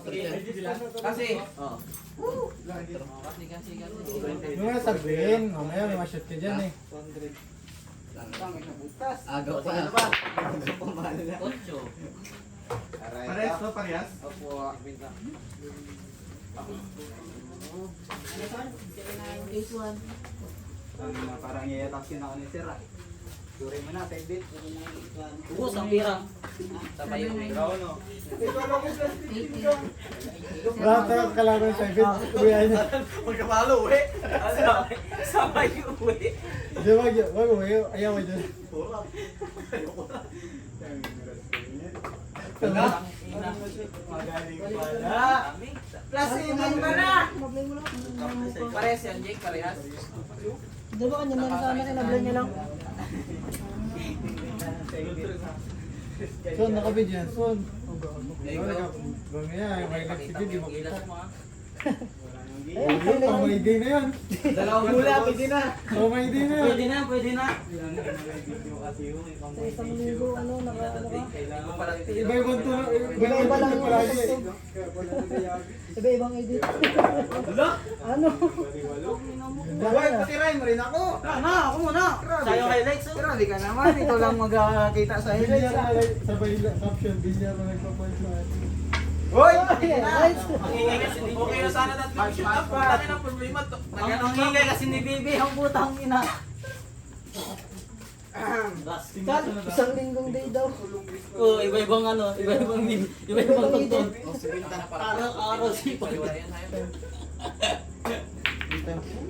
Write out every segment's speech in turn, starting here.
Kasi, Yung nga sabihin, mamaya may ma-shoot ka dyan eh. agaw pa. Parehas no, parehas? Opo. Parang i-attack ako ni Sir. Suri mo na, 5 bit. Ubus ang pira. Sabay yung Bravo no? Lahat ng kalaban sa ibig, uwi niya. Magkapalo, uwi. sabay yung uwi. Di ba, wag uwi, ayaw mo dyan. Magaling pala. Plus, iman ba na? Parehas yan, Jake, parehas. Di ba kanya meron sa anak, inablan niya lang. Son, nakabid yan, Son. Mamaya, yung highlight si Bill, di makita. Ayun, Pamay-day na yan. Dalawang hula, pwede na. Pamay-day na yan. Pwede na. sa isang linggo, ano ka? Iba-ibang tulong, Iba-iba lang yung palagi. Iba-ibang edit. Ano? Boy, pati rhyme rin ako. Ako muna. Sa'yo highlights. Grabe ka naman, ikaw lang magkakita sa Bilyar highlights. na, sabay caption, bilyar na nagpa-point sa atin. Hoy! Okay na sana natin shoot up. Laki ng problema to. Ang hingay kasi ni Bibi, ang putang ina. Kat, isang linggong day daw. Oh, iba-ibang tungtong. Araw-araw si Pagwala.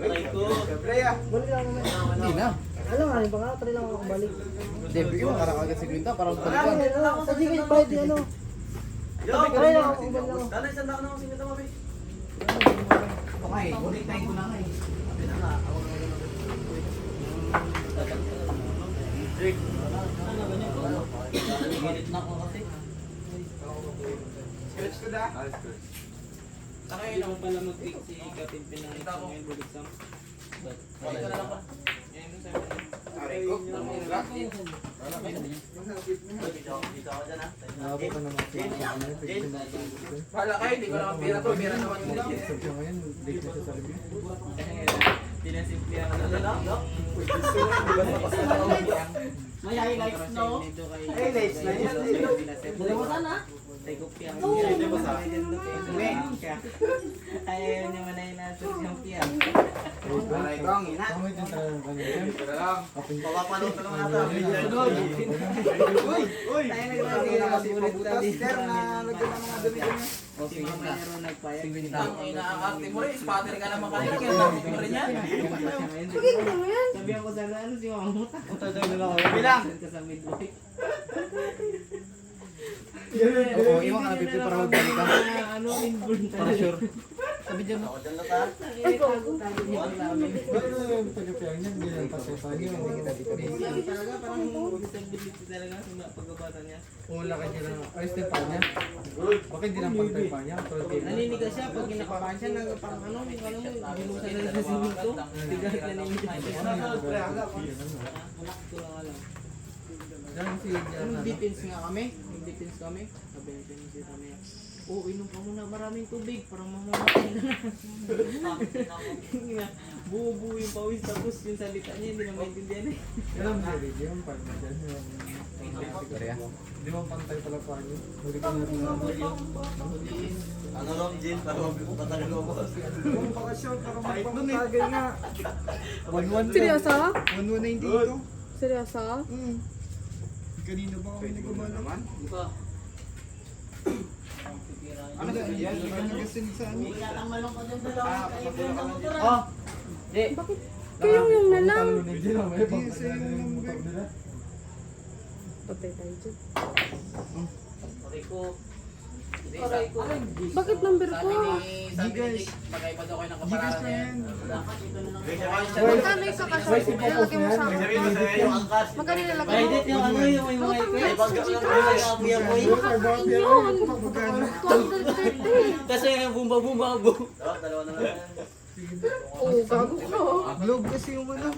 Aray ko. Freya. Balik lang naman. Hindi na. Alam nga rin ba nga, try lang ako balik. Debut yung karakagad si Quinta, parang Sa Gcash bayad di ano. Try lang ako, balik lang ako. Dala isang dako na ako sinita mo, Bibi. Okay, ulit tayo ko na nga eh. Ginit na ako kasi. Scratch ko da. Saka yun ako pala mag-pick si Kapin Pinang sa ngayon buliksam. Balik ka na lang pa. Yan yung sabi niya. Aray ko. Nakabot ka naman sa Bahala kayo, di ko naman pira to. Pira naman ko. siya ngayon, date na siya sa review. Tinasimplihan ko na lang. May highlights, no? Highlights na yan. Dalawa sana. Tay kopya. Ayaw niya manay natin yung piya. Aray ko, ang ina. Kamay din tayo ng kanya. Ito lang. Papapanood ko naman natin. Uy! Uy! Tayo naglalagay na kasi pabutas. Sir, na lagyan ng mga dumi-dumi. Si Mama Nero nagpayag. Ang inaakarte mo rin, spatter ka naman kanina. Kaya tapos mo rin yan. Pagkikita mo yan. Sabi ako sa ano si Mama Muta. Bilang. Ka sa midway. Oo, iwan ka na pipi para magbalik ka. Ano, inborn Para sure. Sabi dyan. Ako dyan na ta. Ay, ko. Bakit na yung tagapiyang niya, hindi lang pasipan niyo, hindi kita dito rin. Talaga, parang disability talaga sa pagkabata niya. Ula ka niya lang, ayos din pa niya. Bakit hindi lang pantay pa niya? Naninigas siya pag kinakabahan siya, parang ano, binusan na sa simento. Bigat naninigas siya. Anak ko lang alam. Nung defense nga kami, sabi natin si Tamaya, oh, inom ka muna maraming tubig, parang mamamatay na. Buo-buo yung pawis, tapos yung salita niya, hindi na maintindihan eh. Yan ang married, yung pantay dyan. Hindi mo pantay pala pa niyo. Huli ka natin na Huliin. Ano lang, Jin? Parang patagal mo. Kung pakasyon, parang magpapagay nga. 1-1 Seryoso? 1-1 na hindi ito. Seryoso? Kanina ba kami nagkabala naman? Di ba? Ano ba yan? Nagasin sa ano? Malong ka dyan dalawa. Oh! Di. Bakit? Kayong yung na lang. Hindi na, may pagkakala na yung motor nila. Patay tayo dyan. Aray ko. Aray ko. Bakit number ko? Sabi ni magkaiba daw kayo ng kapararan niya. Dapat ito na lang. Magkano yung kakasal? Nilalagay mo sa akin. Magkano nilalagay mo? Edit yung ano yung may mga Makakain yun. 230. Kasi bumba-bumba ako. Oo, gago ka. Globe kasi yung ano.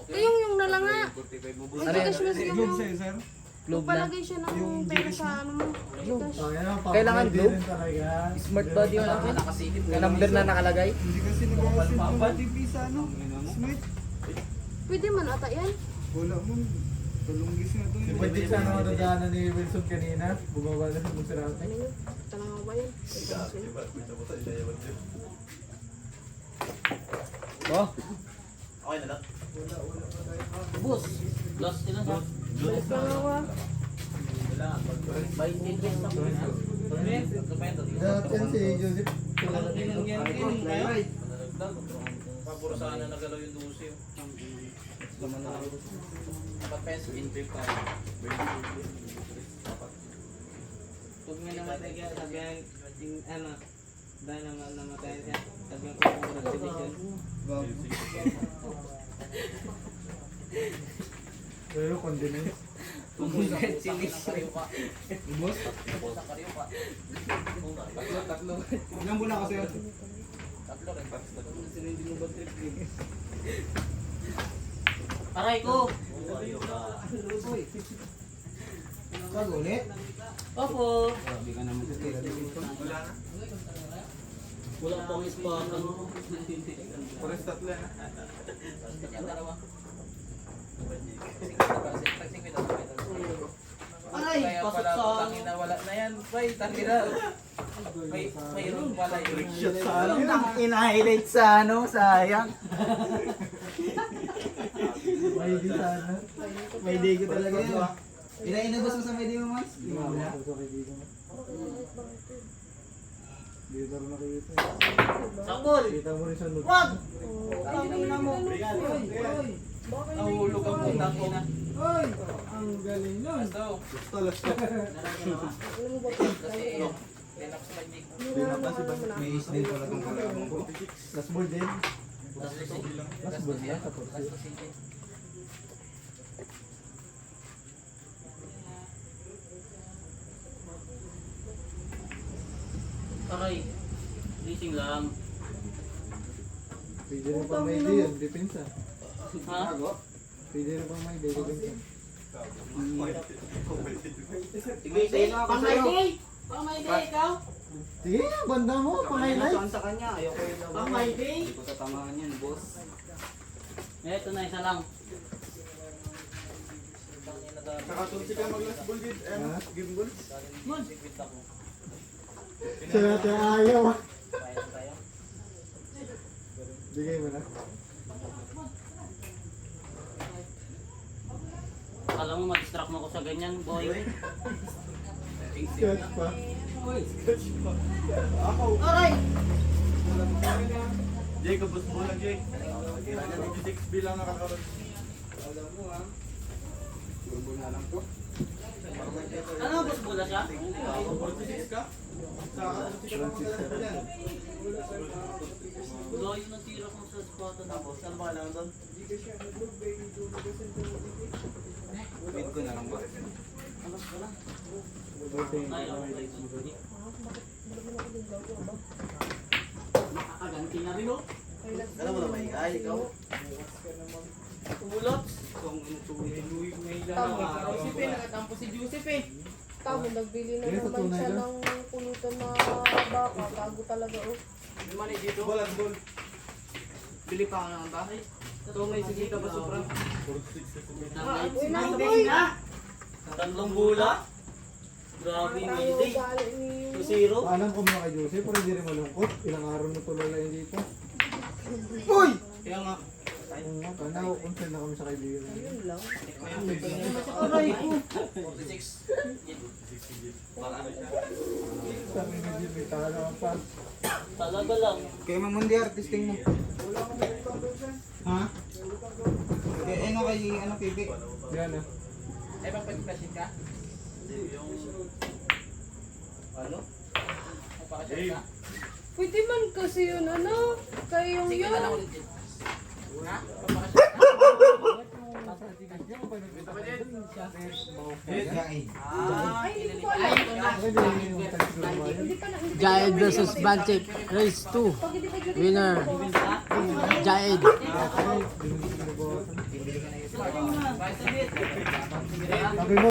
Kayong yung na lang nga. May Gcash mo sila mo. Sir? Globe na. Magpalagay siya ng pera sa ano mo. Gcash. Oh, yan ang Kailangan pang-ID globe? rin talaga. Smart ba di natin? Yung number na nakalagay? Hindi kasi nag-aasip ng TV sa ano. Smart. Pwede man ata yan. Wala mo. Talunggis na to. Si Pajik sa ano dadaanan ni Wilson kanina, bumaba na sa Monserrate. Ano yun? Talaga ba yan? Oh, Okay na lang. boss. Lost sila sa. Balik lang ako ah. By Indian sa mga. Dapat yan si Joseph. Kilala niyo. Paburo sana nagalaw yung lusi. Dapat peso in-trip ka. Huwag nga namatay ka, sabi ang, ano, dahil naman namatay siya, sabi ang congratulation. Pero condiments. Congratulations. Boss? Sa karyo ka. Tatlo. Ilang buwan kasi yun? Tatlo rin. Sino hindi mo ba trip din? Aray ko! Kagulit? Opo! Grabe ka naman sa tira dito. Wala pang spot. Pares tatlo na. Dalawa. Aray! Kaya Pasok pala, sa... tangina wala na yan. Bay, tangina. Mayroon pala yun. Shot sa ano? In-highlight sa ano, sayang. May di sana. May day ko talaga yun. Inubos mo sa may day mo, Mas? Wala. Dito rin nakikita. Sakol! Kita mo rin sa notes. Wag! Tangina mo. Nahulog ang puta ko. Oy! Ang galing nun. Basta. Lasta. Kasi, tinap sa magic. May is din pala kung kalaman ko. Last ball din. Last ball na, tapos. Aray! Leasing lang. Pwede rin pang may day yun, depensa. Ha? Pwede rin pang may day, depensa. Sige, sa'yo na ako sa'yo. Pang-my-day ikaw? Sige, banda mo, pang-highlight. sa kanya, ayoko yung laban. Pang-my-day? Hindi ko tatamaan yan, boss. Eto na, isa lang. Nakatunsi ka mag-last ball din. Ha? Game ball? Sa natin ayaw. Bayad tayo. Bigay mo na. Alam mo, ma-distract mo ko sa ganyan, boy. Scratch pa. Aray! Jay, kabus mo lang, Jay. 6 bilang nakakaroon. Alam mo, ha? Turbo na lang to. Ano, boss bula siya? 46 ka? Sa kasi ka lang yan. Layo ng tira ko sa spot. Tapos, ano ba kailangan doon? Wait ko na lang ba? Ay, okay. Nakakaganti na rin, oh. Alam mo na ba ikaw? Ikaw? Tumulot. Joseph eh, nakatampo si Joseph eh. Tamo, nagbili na Kaya naman tunay siya ka? ng pulutan na baka. Bago talaga oh. May mani dito. Balas ball. Bili pa ka ng bahay. Ito may sigita pa sobra. Uy, na May na. Tatlong bula. Grabe, Ang may day. ugali ni... 2-0. Paalam ko muna kay Joseph, pero hindi rin malungkot. Ilang araw na tuloy lang dito. Uy! Kaya nga. Oo nga, tanaw, concern na kami sa kaibigan. Yun lang. Aray ko. 46. Sabi ni Jim, may tala ka pa. Talaga lang. Kaya mamundi artisting mo. Ha? Eh, ano kay, ano, Pipi? Yan ah. Eh, pagpagpasin ka? Ano? Papakasyon ka? Pwede man kasi yun ano. Kayong Sige na lang yun. ulit din. Ha? Papakasyon ka? Ay, hindi ko alam. Hindi pa na. Jaed versus Banchik, race 2. Pag hindi pa dyan. Winner, Jaed. Sabi mo,